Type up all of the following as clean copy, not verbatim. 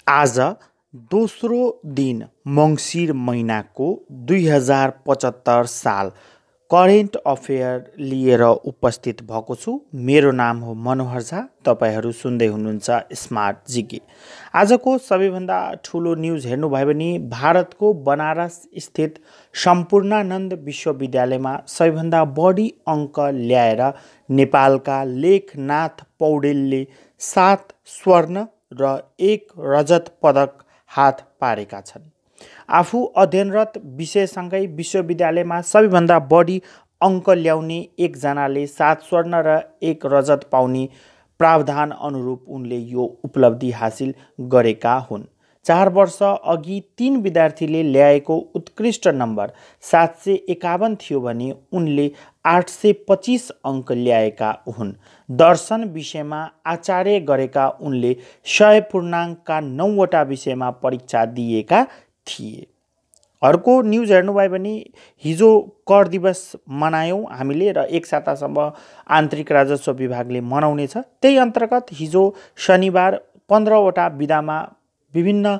आज दोस्रो दिन मङ्सिर महिनाको 2075 साल करेन्ट अफेयर लिएर उपस्थित भएको छु। मेरो नाम हो मनोहर झा। तपाईँहरू सुन्दै हुनुहुन्छ स्मार्ट जिके। आजको सबैभन्दा ठुलो न्युज हेर्नुभयो भने भारतको बनारस स्थित सम्पूर्णानन्द विश्वविद्यालयमा सबैभन्दा बढी अङ्क ल्याएर नेपालका लेखनाथ पौडेलले 7 स्वर्ण र 1 रजत पदक हात पारेका छन्। आफू अध्ययनरत विषयसँगै विश्वविद्यालयमा सबैभन्दा बढी अङ्क ल्याउने एकजनाले 7 स्वर्ण र 1 रजत पाउने प्रावधान अनुरूप उनले यो उपलब्धि हासिल गरेका हुन्। 4 वर्ष अघि 3 विद्यार्थीले ल्याएको उत्कृष्ट नम्बर 751 थियो भने उनले 825 अङ्क ल्याएका हुन्। दर्शन विषयमा आचार्य गरेका उनले 100.9वटा विषयमा परीक्षा दिएका थिए। अर्को न्युज हेर्नुभयो भने हिजो कर दिवस मनायौँ हामीले र 1 सातासम्म आन्तरिक राजस्व विभागले मनाउनेछ। त्यही अन्तर्गत हिजो शनिबार 15वटा विधामा विभिन्न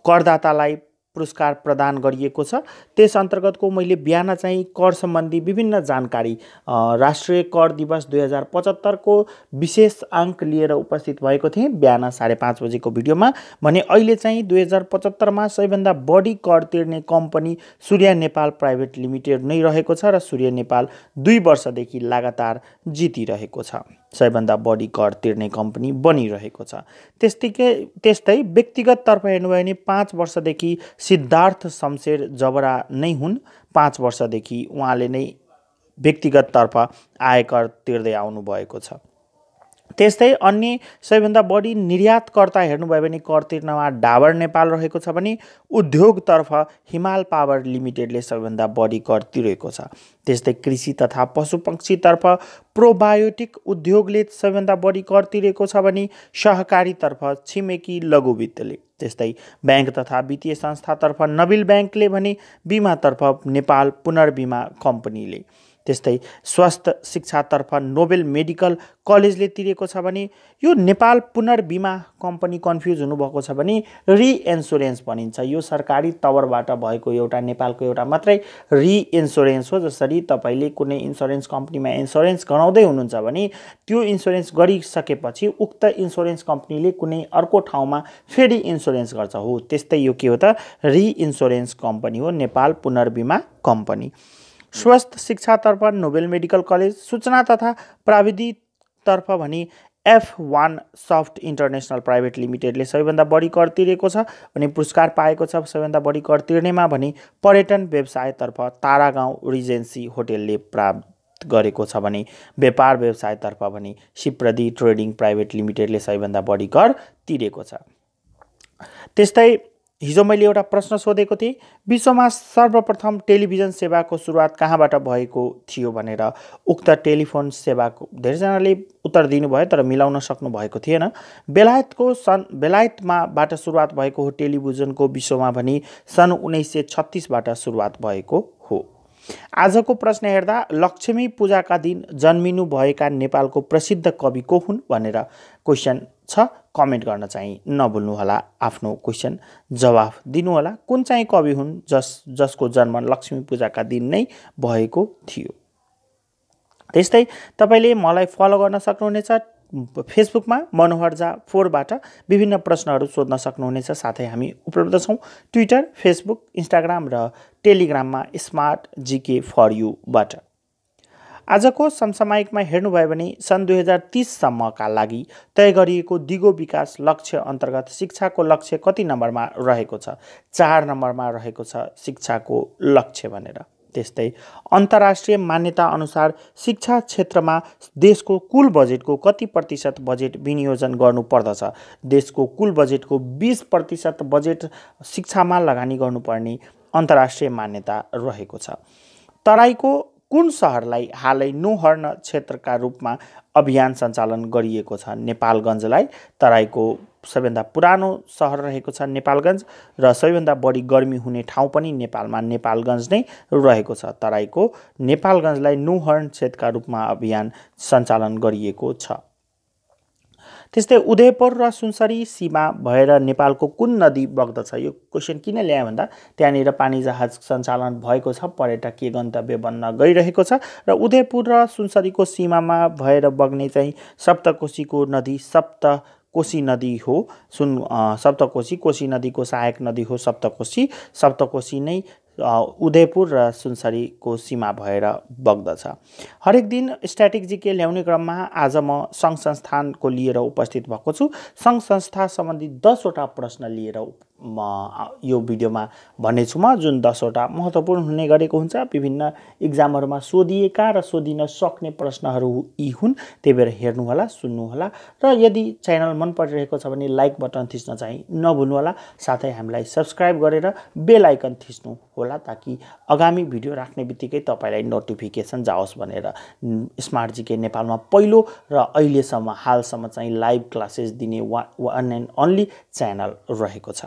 करदातालाई पुरस्कार प्रदान गरिएको छ। त्यस अन्तर्गतको मैले बिहान चाहिँ कर सम्बन्धी विभिन्न जानकारी राष्ट्रिय कर दिवस 2075को विशेष अङ्क लिएर उपस्थित भएको थिएँ बिहान 5:30 बजेको भिडियोमा। भने अहिले चाहिँ 2075मा सबैभन्दा बढी कर तिर्ने कम्पनी सूर्य नेपाल प्राइभेट लिमिटेड नै रहेको छ र सूर्य नेपाल 2 वर्षदेखि लगातार जितिरहेको छ, सबैभन्दा बढी कर तिर्ने कम्पनी बनिरहेको छ। त्यस्तै व्यक्तिगत तर्फ हेर्नुभयो भने 5 वर्षदेखि सिद्धार्थ शमशेर जबरा नै हुन्। 5 वर्षदेखि उहाँले नै व्यक्तिगत तर्फ आयकर तिर्दै आउनुभएको छ। त्यस्तै अन्य सबैभन्दा बढी निर्यातकर्ता हेर्नुभयो भने कर तिर्नमा डाबर नेपाल रहेको छ भने उद्योगतर्फ हिमाल पावर लिमिटेडले सबैभन्दा बढी कर तिरेको छ। त्यस्तै कृषि तथा पशुपक्षीतर्फ प्रोबायोटिक उद्योगले सबैभन्दा बढी कर तिरेको छ भने सहकारीतर्फ छिमेकी लघु वित्तले। त्यस्तै ब्याङ्क तथा वित्तीय संस्थातर्फ नबिल ब्याङ्कले भने बिमातर्फ नेपाल पुनर्बिमा कम्पनीले। त्यस्तै स्वास्थ्य शिक्षातर्फ नोबेल मेडिकल कलेजले तिरेको छ भने यो नेपाल पुनर्बिमा कम्पनी कन्फ्युज हुनुभएको छ भने रिइन्स्योरेन्स भनिन्छ। यो सरकारी तवरबाट भएको एउटा नेपालको एउटा मात्रै रिइन्स्योरेन्स हो। जसरी तपाईँले कुनै इन्स्योरेन्स कम्पनीमा इन्स्योरेन्स गराउँदै हुनुहुन्छ भने त्यो इन्स्योरेन्स गरिसकेपछि उक्त इन्स्योरेन्स कम्पनीले कुनै अर्को ठाउँमा फेरि इन्स्योरेन्स गर्छ हो, त्यस्तै यो के हो त रिइन्स्योरेन्स कम्पनी हो नेपाल पुनर्बिमा कम्पनी। स्वास्थ्य शिक्षातर्फ नोबेल मेडिकल कलेज, सूचना तथा प्राविधिकतर्फ भने F1 सफ्ट इन्टरनेसनल प्राइभेट लिमिटेडले सबैभन्दा बढी कर तिरेको छ भने पुरस्कार पाएको छ। सबैभन्दा बढी कर तिर्नेमा भने पर्यटन व्यवसायतर्फ तारागाउँ रिजेन्सी होटेलले प्राप्त गरेको छ भने व्यापार व्यवसायतर्फ भने सिप्रदी ट्रेडिङ प्राइभेट लिमिटेडले सबैभन्दा बढी कर तिरेको छ। त्यस्तै हिजो मैले एउटा प्रश्न सोधेको थिएँ, विश्वमा सर्वप्रथम टेलिभिजन सेवाको सुरुवात कहाँबाट भएको थियो भनेर। उक्त टेलिफोन सेवाको धेरैजनाले उत्तर दिनुभयो तर मिलाउन सक्नु भएको थिएन। बेलायतबाट सुरुवात भएको हो टेलिभिजनको विश्वमा भने सन् 1936बाट सुरुवात भएको हो। आजको प्रश्न हेर्दा लक्ष्मी पूजाका दिन जन्मिनु भएका नेपालको प्रसिद्ध कवि को हुन् भनेर क्वेसन छ। कमेन्ट गर्न चाहिँ नभुल्नुहोला, आफ्नो क्वेसन जवाफ दिनुहोला। कुन चाहिँ कवि हुन् जसको जन्म लक्ष्मी पूजाका दिन नै भएको थियो। त्यस्तै तपाईँले मलाई फलो गर्न सक्नुहुनेछ फेसबुकमा मनोहर झा 4बाट विभिन्न प्रश्नहरू सोध्न सक्नुहुनेछ। साथै हामी उपलब्ध छौँ ट्विटर, फेसबुक, इन्स्टाग्राम र टेलिग्राममा स्मार्ट जिके फर यूबाट। आजको समसामयिकमा हेर्नुभयो भने सन् 2030सम्मका लागि तय गरिएको दिगो विकास लक्ष्य अन्तर्गत शिक्षाको लक्ष्य कति नम्बरमा रहेको छ? 4 नम्बरमा रहेको छ शिक्षाको लक्ष्य भनेर। त्यस्तै अन्तर्राष्ट्रिय मान्यता अनुसार शिक्षा क्षेत्रमा देशको कुल बजेटको कति प्रतिशत बजेट विनियोजन गर्नुपर्दछ? देशको कुल बजेटको 20% बजेट शिक्षामा लगानी गर्नुपर्ने अन्तर्राष्ट्रिय मान्यता रहेको छ। तराईको कुन सहरलाई हालै नो हर्न क्षेत्रका रूपमा अभियान सञ्चालन गरिएको छ? नेपालगञ्जलाई। तराईको सबैभन्दा पुरानो सहर रहेको छ नेपालगञ्ज र सबैभन्दा बढी गर्मी हुने ठाउँ पनि नेपालमा नेपालगञ्ज नै रहेको छ। तराईको नेपालगञ्जलाई नो हर्न क्षेत्रका रूपमा अभियान सञ्चालन गरिएको छ। त्यस्तै उदयपुर र सुनसरी सीमा भएर नेपालको कुन नदी बग्दछ? यो क्वेसन किन ल्याएँ भन्दा त्यहाँनिर पानी जहाज सञ्चालन भएको छ, पर्यटकीय गन्तव्य बन्न गइरहेको छ र उदयपुर र सुनसरीको सीमामा भएर बग्ने चाहिँ सप्तकोशीको नदी सप्तकोशी नदी हो। सप्तकोशी, कोशी नदीको सहायक नदी हो सप्तकोशी। सप्तकोशी नै उदयपुर र सुनसरीको सीमा भएर बग्दछ। हरेक दिन स्ट्याटिक जिके ल्याउने क्रममा आज म सङ्घ संस्थानको लिएर उपस्थित भएको छु। सङ्घ संस्था सम्बन्धी 10वटा प्रश्न लिएर म यो भिडियोमा भन्नेछु म, जुन 10वटा महत्त्वपूर्ण हुने गरेको हुन्छ। विभिन्न इक्जामहरूमा सोधिएका र सोधिन सक्ने प्रश्नहरू यी हुन्। त्यही भएर हेर्नुहोला, सुन्नुहोला र यदि च्यानल मन परिरहेको छ भने लाइक बटन थिच्न चाहिँ नभुल्नुहोला। साथै हामीलाई सब्सक्राइब गरेर बेल आइकन थिच्नु होला, ताकि आगामी भिडियो राख्ने बित्तिकै तपाईँलाई नोटिफिकेसन जाओस् भनेर। स्मार्ट जिके नेपालमा पहिलो र अहिलेसम्म हालसम्म चाहिँ लाइभ क्लासेस दिने वान एन्ड ओन्ली च्यानल रहेको छ।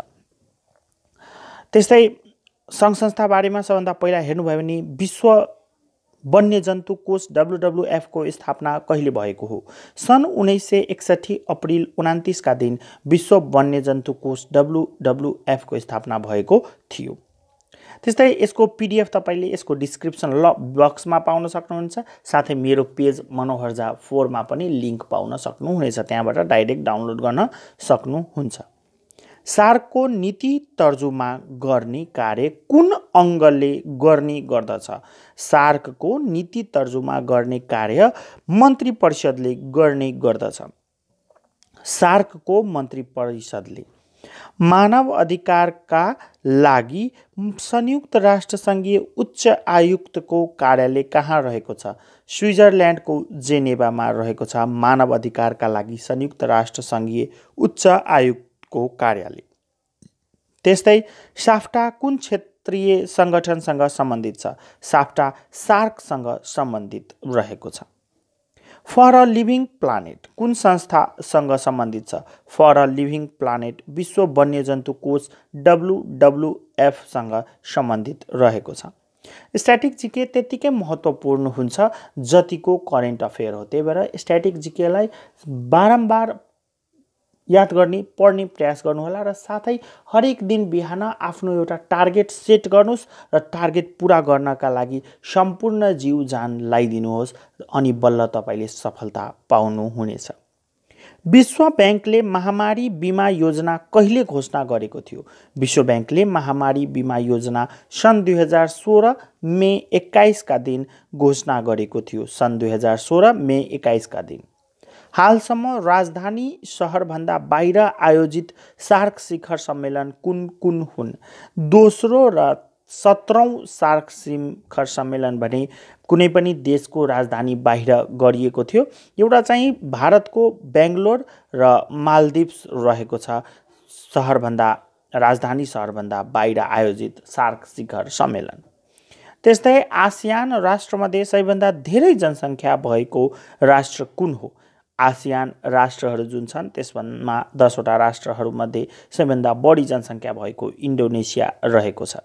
त्यस्तै सङ्घ संस्था बारेमा सबभन्दा पहिला हेर्नुभयो भने विश्व वन्यजन्तु कोष WWF को स्थापना कहिले भएको हो? सन् 1961 अप्रिल 29 का दिन विश्व वन्यजन्तु कोष WWF को स्थापना भएको थियो। त्यस्तै यसको PDF तपाईँले यसको डिस्क्रिप्सन बक्समा पाउन सक्नुहुन्छ। साथै मेरो पेज मनोहर झा 4 मा पनि लिङ्क पाउन सक्नुहुनेछ, त्यहाँबाट डाइरेक्ट डाउनलोड गर्न सक्नुहुन्छ। सार्कको नीति तर्जुमा गर्ने कार्य कुन अङ्गले गर्ने गर्दछ? सार्कको नीति तर्जुमा गर्ने कार्य मन्त्री परिषदले गर्ने गर्दछ। सार्कको मन्त्री परिषदले मानव अधिकारका लागि संयुक्त राष्ट्रसङ्घीय उच्च आयुक्तको कार्यालय कहाँ रहेको छ? स्विजरल्यान्डको जेनेभामा रहेको छ मानव अधिकारका लागि संयुक्त राष्ट्रसङ्घीय उच्च आयुक्तको कार्यालय। त्यस्तै साफ्टा कुन क्षेत्रीय सङ्गठनसँग सम्बन्धित छ? साफ्टा सार्कसँग सम्बन्धित रहेको छ। फर अ लिभिङ प्लानेट कुन संस्थासँग सम्बन्धित छ? फर अ लिभिङ प्लानेट विश्व वन्यजन्तु कोष WWF सँग सम्बन्धित रहेको छ। स्ट्याटिक जिके त्यत्तिकै महत्त्वपूर्ण हुन्छ जतिको करेन्ट अफेयर हो। त्यही भएर स्ट्याटिक जिकेलाई बारम्बार याद गर्ने, पढ्ने प्रयास गर्नुहोला र साथै हरेक दिन बिहान आफ्नो एउटा टार्गेट सेट गर्नुहोस् र टार्गेट पुरा गर्नका लागि सम्पूर्ण जीव जान लगाइदिनुहोस्, अनि बल्ल तपाईँले सफलता पाउनुहुनेछ। विश्व ब्याङ्कले महामारी बिमा योजना कहिले घोषणा गरेको थियो? विश्व ब्याङ्कले महामारी बिमा योजना सन् 2016 मे 21 का दिन घोषणा गरेको थियो। सन् 2016 मे 21 का दिन। हालसम्म राजधानी सहरभन्दा बाहिर आयोजित सार्क शिखर सम्मेलन कुन कुन हुन्? दोस्रो र 17औं सार्क शिखर सम्मेलन भने कुनै पनि देशको राजधानी बाहिर गरिएको थियो। एउटा चाहिँ भारतको बेङ्गलोर र मालदिप्स रहेको छ राजधानी सहरभन्दा बाहिर आयोजित सार्क शिखर सम्मेलन। त्यस्तै आसियान राष्ट्रमध्ये सबैभन्दा धेरै जनसङ्ख्या भएको राष्ट्र कुन हो? आसियान राष्ट्रहरू जुन छन् त्यसमा 10वटा राष्ट्रहरूमध्ये सबैभन्दा बढी जनसङ्ख्या भएको इन्डोनेसिया रहेको छ।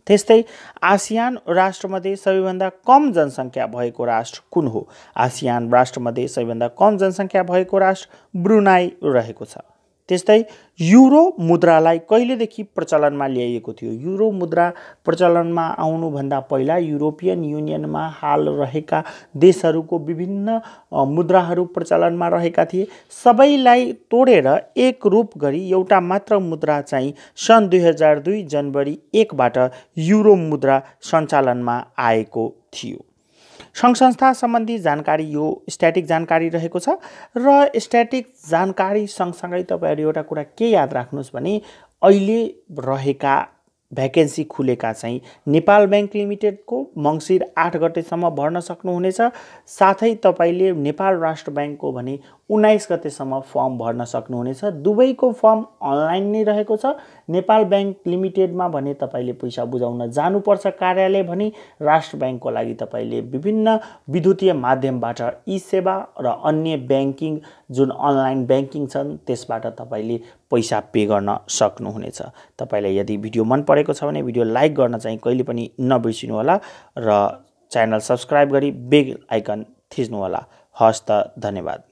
त्यस्तै आसियान राष्ट्रमध्ये सबैभन्दा कम जनसङ्ख्या भएको राष्ट्र कुन हो? आसियान राष्ट्रमध्ये सबैभन्दा कम जनसङ्ख्या भएको राष्ट्र ब्रुनाई रहेको छ। त्यस्तै युरो मुद्रालाई कहिलेदेखि प्रचलनमा ल्याइएको थियो? युरो मुद्रा प्रचलनमा आउनुभन्दा पहिला युरोपियन युनियनमा हाल रहेका देशहरूको विभिन्न मुद्राहरू प्रचलनमा रहेका थिए। सबैलाई तोडेर एक रूप गरी एउटा मात्र मुद्रा चाहिँ सन् 2002 जनवरी 1 बाट युरो मुद्रा सञ्चालनमा आएको थियो। सङ्घ संस्था सम्बन्धी जानकारी यो स्ट्याटिक जानकारी रहेको छ र स्ट्याटिक जानकारी सँगसँगै तपाईँहरू एउटा कुरा के याद राख्नुहोस् भने अहिले रहेका भ्याकेन्सी खुलेका चाहिँ नेपाल ब्याङ्क लिमिटेडको मङ्सिर 8 गतेसम्म भर्न सक्नुहुनेछ। साथै तपाईँले नेपाल राष्ट्र ब्याङ्कको भने 19 गतेसम्म फर्म भर्न सक्नुहुनेछ। दुवैको फर्म अनलाइन नै रहेको छ। नेपाल ब्याङ्क लिमिटेडमा भने तपाईँले पैसा बुझाउन जानुपर्छ कार्यालय, भने राष्ट्र ब्याङ्कको लागि तपाईँले विभिन्न विद्युतीय माध्यमबाट ई सेवा र अन्य ब्याङ्किङ जुन अनलाइन ब्याङ्किङ छन् त्यसबाट तपाईँले पैसा पे गर्न सक्नुहुनेछ। तपाईँलाई यदि भिडियो मन परेको छ भने भिडियो लाइक गर्न चाहिँ कहिले पनि नबिर्सिनुहोला र च्यानल सब्सक्राइब गरी बेल आइकन थिच्नुहोला। हस् त, धन्यवाद।